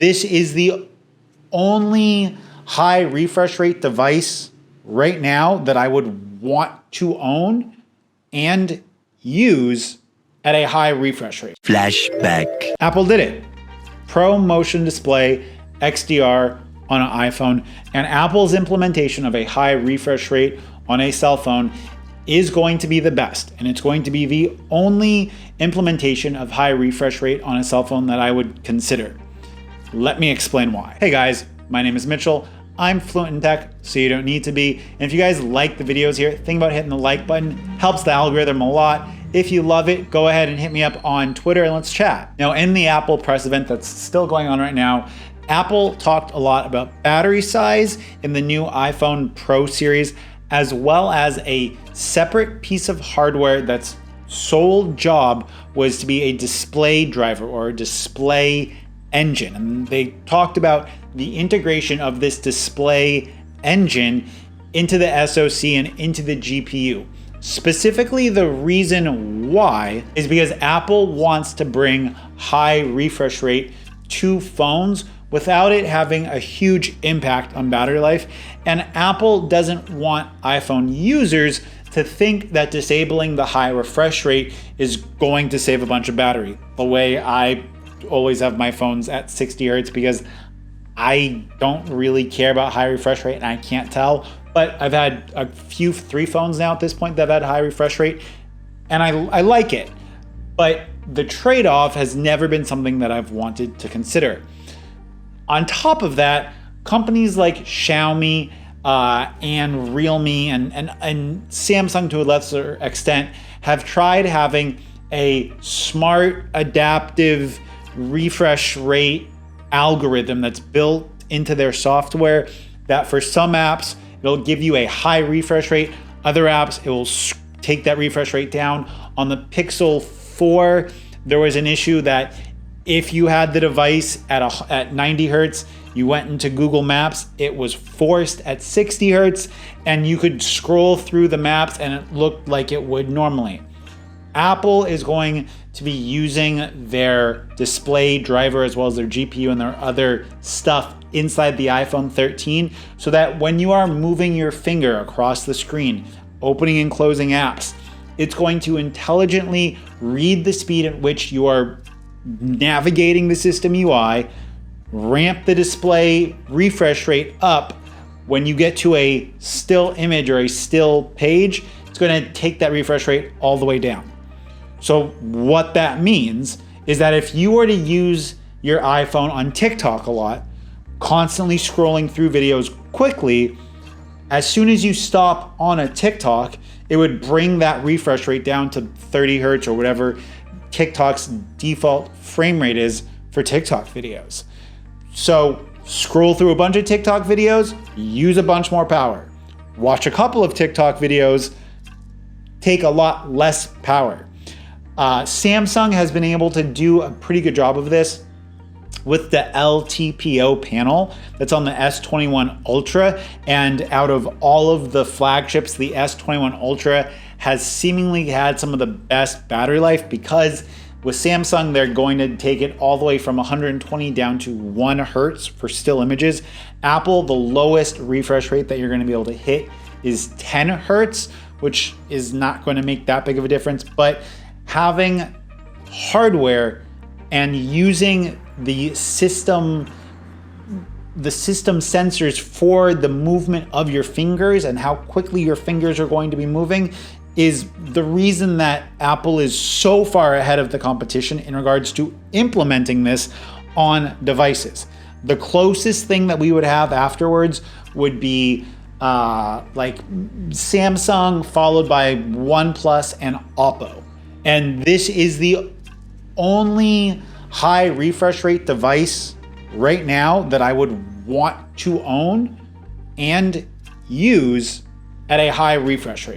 This is the only high refresh rate device right now that I would want to own and use at a high refresh rate. Flashback. Apple did it. Pro Motion Display XDR on an iPhone, and Apple's implementation of a high refresh rate on a cell phone is going to be the best, and it's going to be the only implementation of high refresh rate on a cell phone that I would consider. Let me explain why. Hey guys, my name is Mitchell. I'm fluent in tech, so you don't need to be. And if you guys like the videos here, think about hitting the like button. Helps the algorithm a lot. If you love it, go ahead and hit me up on Twitter and let's chat. Now, in the Apple press event that's still going on right now, Apple talked a lot about battery size in the new iPhone Pro series, as well as a separate piece of hardware that's sole job was to be a display driver or a display engine. And they talked about the integration of this display engine into the SoC and into the GPU. Specifically, the reason why is because Apple wants to bring high refresh rate to phones without it having a huge impact on battery life. And Apple doesn't want iPhone users to think that disabling the high refresh rate is going to save a bunch of battery. The way I always have my phones at 60 hertz because I don't really care about high refresh rate and I can't tell. But I've had a few, 3 phones now at this point that have had high refresh rate, and I like it. But the trade-off has never been something that I've wanted to consider. On top of that, companies like Xiaomi and Realme and Samsung to a lesser extent have tried having a smart, adaptive refresh rate algorithm that's built into their software that for some apps, it'll give you a high refresh rate. Other apps, it will take that refresh rate down. On the Pixel 4, there was an issue that if you had the device at 90 hertz, you went into Google Maps, it was forced at 60 hertz, and you could scroll through the maps and it looked like it would normally. Apple is going to be using their display driver as well as their GPU and their other stuff inside the iPhone 13 so that when you are moving your finger across the screen, opening and closing apps, it's going to intelligently read the speed at which you are navigating the system UI, ramp the display refresh rate up. When you get to a still image or a still page, it's going to take that refresh rate all the way down. So what that means is that if you were to use your iPhone on TikTok a lot, constantly scrolling through videos quickly, as soon as you stop on a TikTok, it would bring that refresh rate down to 30 hertz or whatever TikTok's default frame rate is for TikTok videos. So scroll through a bunch of TikTok videos, use a bunch more power. Watch a couple of TikTok videos, take a lot less power. Samsung has been able to do a pretty good job of this with the LTPO panel that's on the S21 Ultra, and out of all of the flagships, the S21 Ultra has seemingly had some of the best battery life because with Samsung, they're going to take it all the way from 120 down to 1 hertz for still images. Apple, the lowest refresh rate that you're going to be able to hit is 10 hertz, which is not going to make that big of a difference, but having hardware and using the system sensors for the movement of your fingers and how quickly your fingers are going to be moving is the reason that Apple is so far ahead of the competition in regards to implementing this on devices. The closest thing that we would have afterwards would be like Samsung followed by OnePlus and Oppo. And this is the only high refresh rate device right now that I would want to own and use at a high refresh rate.